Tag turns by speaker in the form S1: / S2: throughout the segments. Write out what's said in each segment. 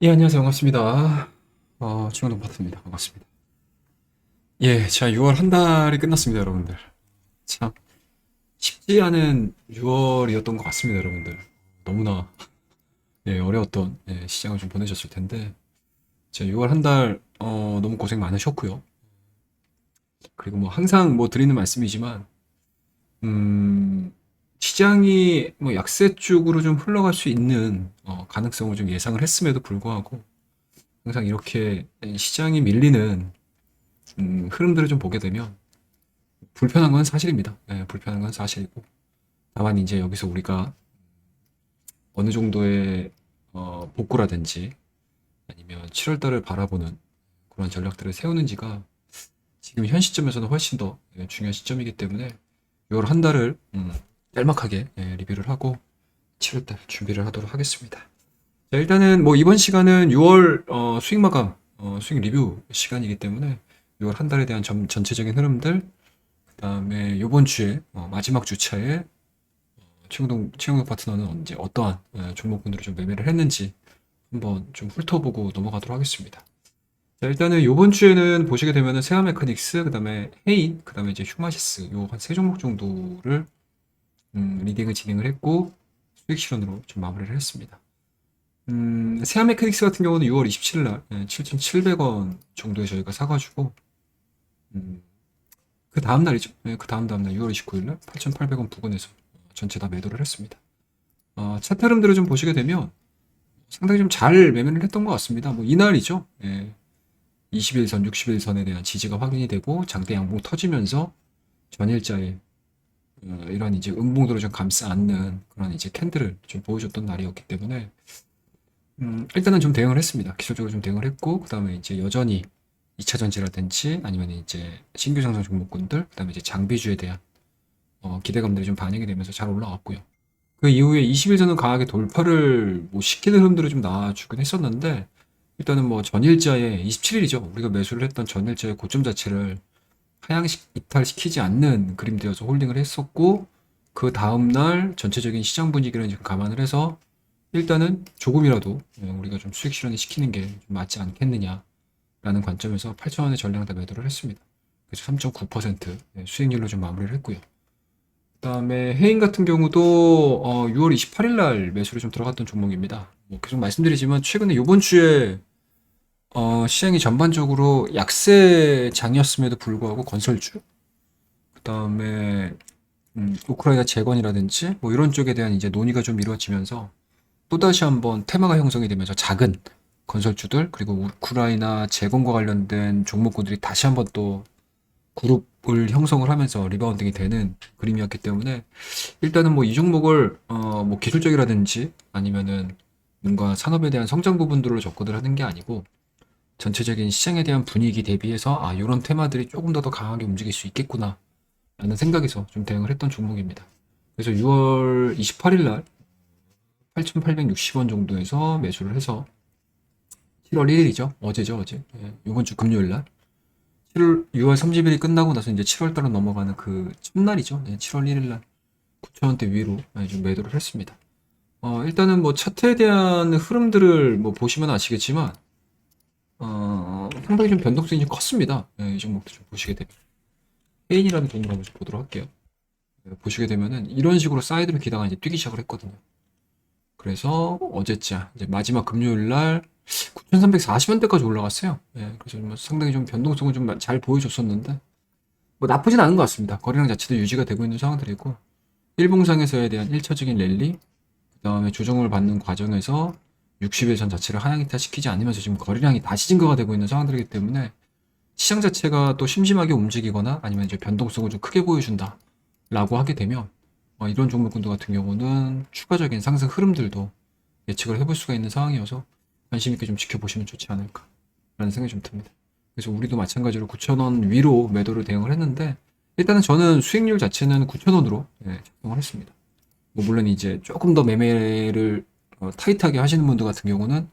S1: 예, 안녕하세요. 반갑습니다. 최원동 파트입니다. 반갑습니다. 예, 자, 6월 한 달이 끝났습니다, 여러분들. 참, 쉽지 않은 6월이었던 것 같습니다, 여러분들. 너무나, 예, 어려웠던, 예, 시장을 좀 보내셨을 텐데, 자, 6월 한 달, 너무 고생 많으셨고요. 그리고 뭐, 항상 뭐 드리는 말씀이지만, 음, 시장이 뭐 약세 쪽으로 좀 흘러갈 수 있는, 가능성을 좀 예상을 했음에도 불구하고, 항상 이렇게 시장이 밀리는, 흐름들을 좀 보게 되면, 불편한 건 사실입니다. 예, 불편한 건 사실이고. 다만 이제 여기서 우리가 어느 정도의 복구라든지 아니면 7월 달을 바라보는 그런 전략들을 세우는지가 지금 현 시점에서는 훨씬 더 중요한 시점이기 때문에 6월 한 달을 짤막하게 리뷰를 하고 7월 달 준비를 하도록 하겠습니다. 자, 일단은 뭐 이번 시간은 6월 수익 마감, 수익 리뷰 시간이기 때문에 6월 한 달에 대한 전체적인 흐름들, 그다음에 이번 주에 마지막 주차에 최영동 파트너는 언제 어떠한 종목군들을 좀 매매를 했는지 한번 좀 훑어보고 넘어가도록 하겠습니다. 자, 일단은 이번 주에는 보시게 되면은 세아 메카닉스, 그다음에 헤인, 그다음에 이제 휴마시스 요 한 세 종목 정도를 리딩을 진행을 했고 수익 실현으로 좀 마무리를 했습니다. 세아 메카닉스 같은 경우는 6월 27일 날 7,700원 정도에 저희가 사가지고 음, 그 다음 날이죠. 그 다음 날 6월 29일 날 8,800원 부근에서 전체 다 매도를 했습니다. 차트 흐름들을 좀 보시게 되면 상당히 좀 잘 매매를 했던 것 같습니다. 뭐 이날이죠. 예. 21선, 61선에 대한 지지가 확인이 되고 장대 양봉 터지면서 전일자의 이런 이제 음봉도를 좀 감싸 안는 그런 이제 캔들을 좀 보여줬던 날이었기 때문에 일단은 좀 대응을 했습니다. 기술적으로 좀 대응을 했고 그다음에 이제 여전히 2차 전지라든지 아니면 이제 신규 상승 종목군들 그다음에 이제 장비주에 대한 기대감들이 좀 반영이 되면서 잘 올라왔고요. 그 이후에 21선은 강하게 돌파를 뭐 시키는 흐름들을 좀 나와주긴 했었는데 일단은 뭐 전일자의 27일이죠. 우리가 매수를 했던 전일자의 고점 자체를 하향 이탈시키지 않는 그림되어서 홀딩을 했었고 그 다음날 전체적인 시장 분위기를 지금 감안을 해서 일단은 조금이라도 우리가 좀 수익 실현을 시키는 게 좀 맞지 않겠느냐라는 관점에서 8,000원의 전량 다 매도를 했습니다. 그래서 3.9% 수익률로 좀 마무리를 했고요. 그다음에 해인 같은 경우도 6월 28일 날 매수를 좀 들어갔던 종목입니다. 뭐 계속 말씀드리지만 최근에 이번 주에 시장이 전반적으로 약세장이었음에도 불구하고 건설주, 그다음에 우크라이나 재건이라든지 뭐 이런 쪽에 대한 이제 논의가 좀 이루어지면서 또다시 한번 테마가 형성이 되면서 작은 건설주들 그리고 우크라이나 재건과 관련된 종목군들이 다시 한번 또 그룹을 형성을 하면서 리바운딩이 되는 그림이었기 때문에 일단은 뭐 이 종목을 뭐 기술적이라든지 아니면은 뭔가 산업에 대한 성장 부분들로 접근을 하는 게 아니고 전체적인 시장에 대한 분위기 대비해서 이런 테마들이 조금 더 강하게 움직일 수 있겠구나 라는 생각에서 좀 대응을 했던 종목입니다. 그래서 6월 28일 날 8,860원 정도에서 매수를 해서 7월 1일이죠. 어제죠, 어제. 예, 이번 주 금요일 날. 6월 30일이 끝나고 나서 이제 7월 달로 넘어가는 그 첫날이죠. 7월 1일 날 9,000원대 위로 좀 매도를 했습니다. 일단은 뭐 차트에 대한 흐름들을 뭐 보시면 아시겠지만 상당히 좀 변동성이 좀 컸습니다. 이 종목도 좀 보시게 되면. 페인이라는 종목을 한번 좀 보도록 할게요. 보시게 되면은 이런 식으로 사이드로 기다가 이제 뛰기 시작을 했거든요. 그래서 어제자 이제 마지막 금요일 날 9,340원대까지 올라갔어요. 그래서 뭐 상당히 좀 변동성을 좀 잘 보여줬었는데 뭐 나쁘진 않은 것 같습니다. 거래량 자체도 유지가 되고 있는 상황들이고 일봉상에서에 대한 1차적인 랠리, 그다음에 조정을 받는 과정에서 60일선 자체를 하향 이탈시키지 않으면서 지금 거래량이 다시 증가가 되고 있는 상황들이기 때문에 시장 자체가 또 심심하게 움직이거나 아니면 이제 변동성을 좀 크게 보여준다라고 하게 되면 이런 종목군들 같은 경우는 추가적인 상승 흐름들도 예측을 해볼 수가 있는 상황이어서 관심 있게 좀 지켜보시면 좋지 않을까라는 생각이 좀 듭니다. 그래서 우리도 마찬가지로 9,000원 위로 매도를 대응을 했는데 일단은 저는 수익률 자체는 9,000원으로 작동을 했습니다. 뭐 물론 이제 조금 더 매매를 타이트하게 하시는 분들 같은 경우는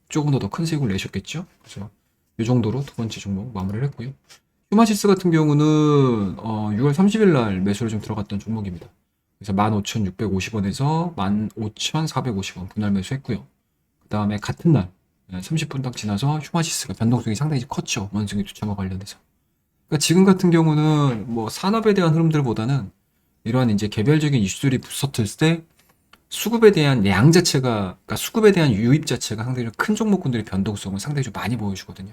S1: 조금 더 큰 수익을 내셨겠죠. 그래서 이 정도로 두 번째 종목 마무리를 했고요. 휴마시스 같은 경우는 6월 30일 날 매수를 좀 들어갔던 종목입니다. 그래서 15,650원에서 15,450원 분할 매수했고요. 그 다음에 같은 날 30분 딱 지나서 휴마시스가 변동성이 상당히 컸죠. 원숭이 두창과 관련해서. 그러니까 지금 같은 경우는 뭐 산업에 대한 흐름들보다는 이러한 이제 개별적인 이슈들이 붙었을 때 수급에 대한 양 자체가, 그러니까 수급에 대한 유입 자체가 상당히 좀 큰 종목군들의 변동성을 상당히 좀 많이 보여주거든요.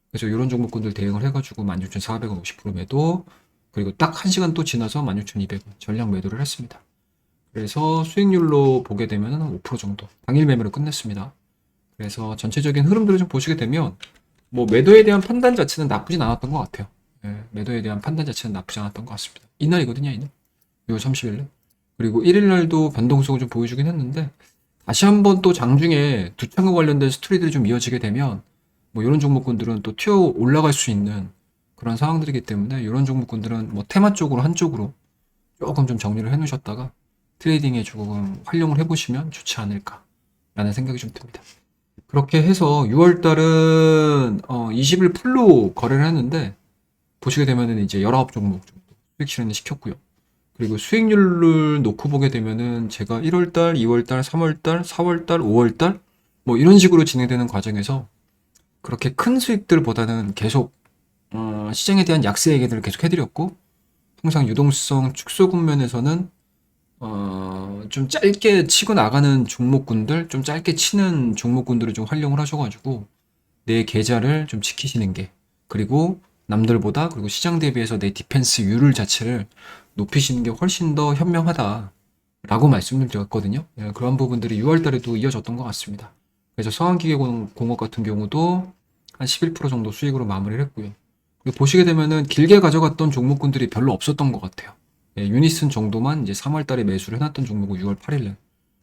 S1: 그래서 이런 종목군들 대응을 해가지고 16,400원 50% 매도, 그리고 딱 1시간 또 지나서 16,200원 전량 매도를 했습니다. 그래서 수익률로 보게 되면 5% 정도 당일 매매로 끝냈습니다. 그래서 전체적인 흐름들을 좀 보시게 되면 뭐 매도에 대한 판단 자체는 나쁘진 않았던 것 같아요. 예, 매도에 대한 판단 자체는 나쁘지 않았던 것 같습니다. 이날이거든요, 이날. 6월 30일날. 그리고 1일날도 변동성을 좀 보여주긴 했는데 다시 한번 또 장중에 두창과 관련된 스토리들이 좀 이어지게 되면 뭐 이런 종목군들은 또 튀어 올라갈 수 있는 그런 상황들이기 때문에 이런 종목군들은 뭐 테마 쪽으로 한쪽으로 조금 좀 정리를 해 놓으셨다가 트레이딩에 조금 활용을 해보시면 좋지 않을까라는 생각이 좀 듭니다. 그렇게 해서 6월 달은 20일 풀로 거래를 했는데 보시게 되면은 이제 19종목 정도 수익 실현을 시켰고요. 그리고 수익률을 놓고 보게 되면은 제가 1월 달, 2월 달, 3월 달, 4월 달, 5월 달 뭐 이런 식으로 진행되는 과정에서 그렇게 큰 수익들보다는 계속 시장에 대한 약세 얘기들을 계속 해드렸고 항상 유동성 축소 국면에서는 좀 짧게 치고 나가는 종목군들, 좀 짧게 치는 종목군들을 좀 활용을 하셔가지고 내 계좌를 좀 지키시는 게, 그리고 남들보다, 그리고 시장 대비해서 내 디펜스율 자체를 높이시는 게 훨씬 더 현명하다라고 말씀을 드렸거든요. 예, 그런 부분들이 6월 달에도 이어졌던 것 같습니다. 그래서 서한기계공업 같은 경우도 한 11% 정도 수익으로 마무리를 했고요. 그리고 보시게 되면은 길게 가져갔던 종목군들이 별로 없었던 것 같아요. 예, 유니슨 정도만 이제 3월 달에 매수를 해놨던 종목을 6월 8일에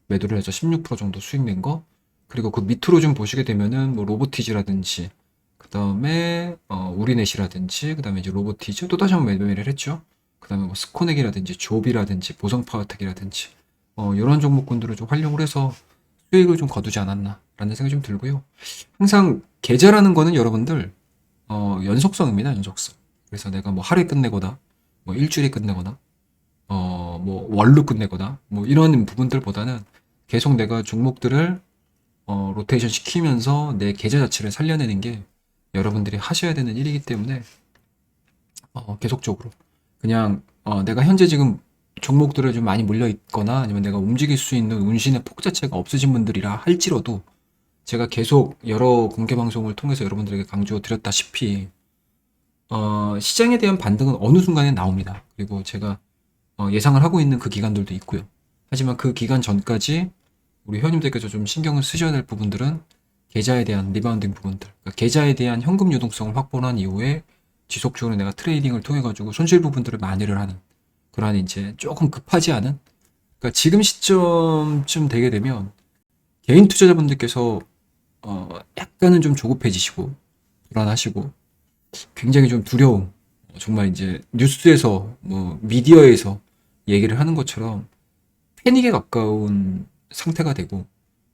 S1: 매도를 해서 16% 정도 수익 낸 거. 그리고 그 밑으로 좀 보시게 되면은 뭐 로보티즈라든지 그 다음에 우리넷이라든지 그 다음에 이제 로보티즈 또 다시 한번 매매를 했죠. 그 다음에 뭐 스코넥이라든지 조비라든지 보성파워텍이라든지 이런 종목군들을 좀 활용을 해서 수익을 좀 거두지 않았나라는 생각이 좀 들고요. 항상 계좌라는 거는 여러분들 연속성입니다. 연속성. 그래서 내가 뭐 하루에 끝내거나 뭐 일주일에 끝내거나 뭐 월로 끝내거나 뭐 이런 부분들보다는 계속 내가 종목들을 로테이션 시키면서 내 계좌 자체를 살려내는 게 여러분들이 하셔야 되는 일이기 때문에 계속적으로 그냥 내가 현재 지금 종목들을 좀 많이 몰려 있거나 아니면 내가 움직일 수 있는 운신의 폭 자체가 없으신 분들이라 할지라도 제가 계속 여러 공개 방송을 통해서 여러분들에게 강조 드렸다시피 시장에 대한 반등은 어느 순간에 나옵니다. 그리고 제가 예상을 하고 있는 그 기간들도 있고요. 하지만 그 기간 전까지 우리 회원님들께서 좀 신경을 쓰셔야 될 부분들은 계좌에 대한 리바운딩 부분들, 그러니까 계좌에 대한 현금 유동성을 확보한 이후에 지속적으로 내가 트레이딩을 통해 가지고 손실 부분들을 만회를 하는 그러한 이제 조금 급하지 않은, 그러니까 지금 시점쯤 되게 되면 개인 투자자분들께서 약간은 좀 조급해지시고 불안하시고 굉장히 좀 두려움, 정말 이제 뉴스에서 뭐 미디어에서 얘기를 하는 것처럼 패닉에 가까운 상태가 되고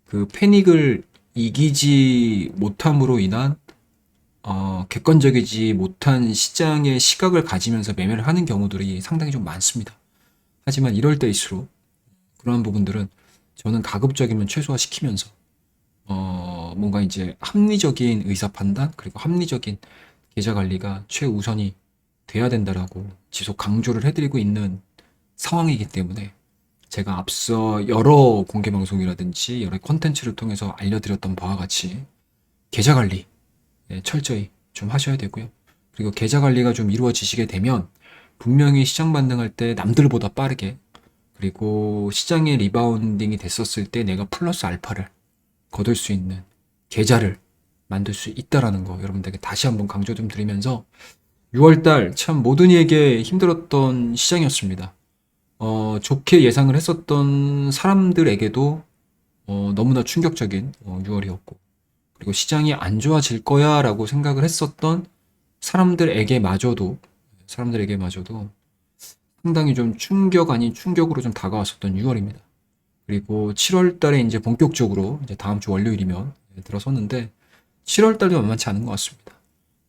S1: 그 패닉을 이기지 못함으로 인한 객관적이지 못한 시장의 시각을 가지면서 매매를 하는 경우들이 상당히 좀 많습니다. 하지만 이럴 때일수록 그런 부분들은 저는 가급적이면 최소화시키면서 뭔가 이제 합리적인 의사 판단 그리고 합리적인 계좌 관리가 최우선이 돼야 된다라고 지속 강조를 해드리고 있는 상황이기 때문에 제가 앞서 여러 공개 방송이라든지 여러 콘텐츠를 통해서 알려드렸던 바와 같이 계좌 관리 철저히 좀 하셔야 되고요. 그리고 계좌 관리가 좀 이루어지시게 되면 분명히 시장 반등할 때 남들보다 빠르게, 그리고 시장의 리바운딩이 됐었을 때 내가 플러스 알파를 거둘 수 있는 계좌를 만들 수 있다라는 거 여러분들에게 다시 한번 강조 좀 드리면서 6월달 참 모든 이에게 힘들었던 시장이었습니다. 좋게 예상을 했었던 사람들에게도 너무나 충격적인 6월이었고, 그리고 시장이 안 좋아질 거야 라고 생각을 했었던 사람들에게마저도 상당히 좀 충격 아닌 충격으로 좀 다가왔었던 6월입니다. 그리고 7월 달에 이제 본격적으로 이제 다음 주 월요일이면 들어섰는데 7월 달도 만만치 않은 것 같습니다.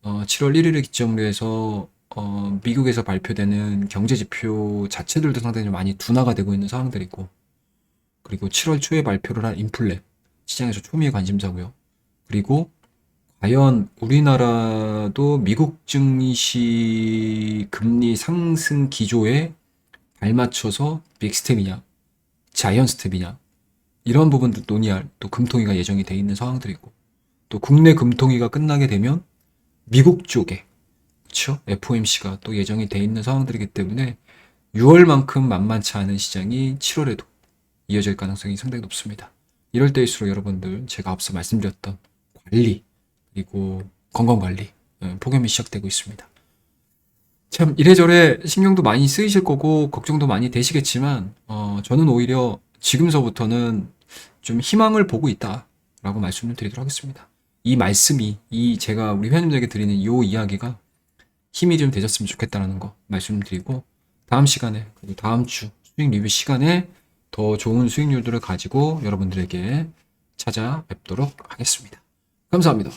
S1: 7월 1일을 기점으로 해서 미국에서 발표되는 경제 지표 자체들도 상당히 많이 둔화가 되고 있는 상황들이고, 그리고 7월 초에 발표를 한 인플레 시장에서 초미의 관심사고요. 그리고 과연 우리나라도 미국 증시 금리 상승 기조에 발맞춰서 빅스텝이냐, 자이언 스텝이냐, 이런 부분도 논의할 또 금통위가 예정이 돼 있는 상황들이고, 또 국내 금통위가 끝나게 되면 미국 쪽에, 그렇죠? FOMC가 또 예정이 돼 있는 상황들이기 때문에 6월만큼 만만치 않은 시장이 7월에도 이어질 가능성이 상당히 높습니다. 이럴 때일수록 여러분들 제가 앞서 말씀드렸던 관리 그리고 건강관리 폭염이 시작되고 있습니다. 참 이래저래 신경도 많이 쓰이실 거고 걱정도 많이 되시겠지만 저는 오히려 지금서부터는 좀 희망을 보고 있다라고 말씀을 드리도록 하겠습니다. 이 말씀이 이 제가 우리 회원님들에게 드리는 이 이야기가 힘이 좀 되셨으면 좋겠다는 거 말씀드리고 다음 시간에 그리고 다음 주 수익 리뷰 시간에 더 좋은 수익률들을 가지고 여러분들에게 찾아뵙도록 하겠습니다. 감사합니다.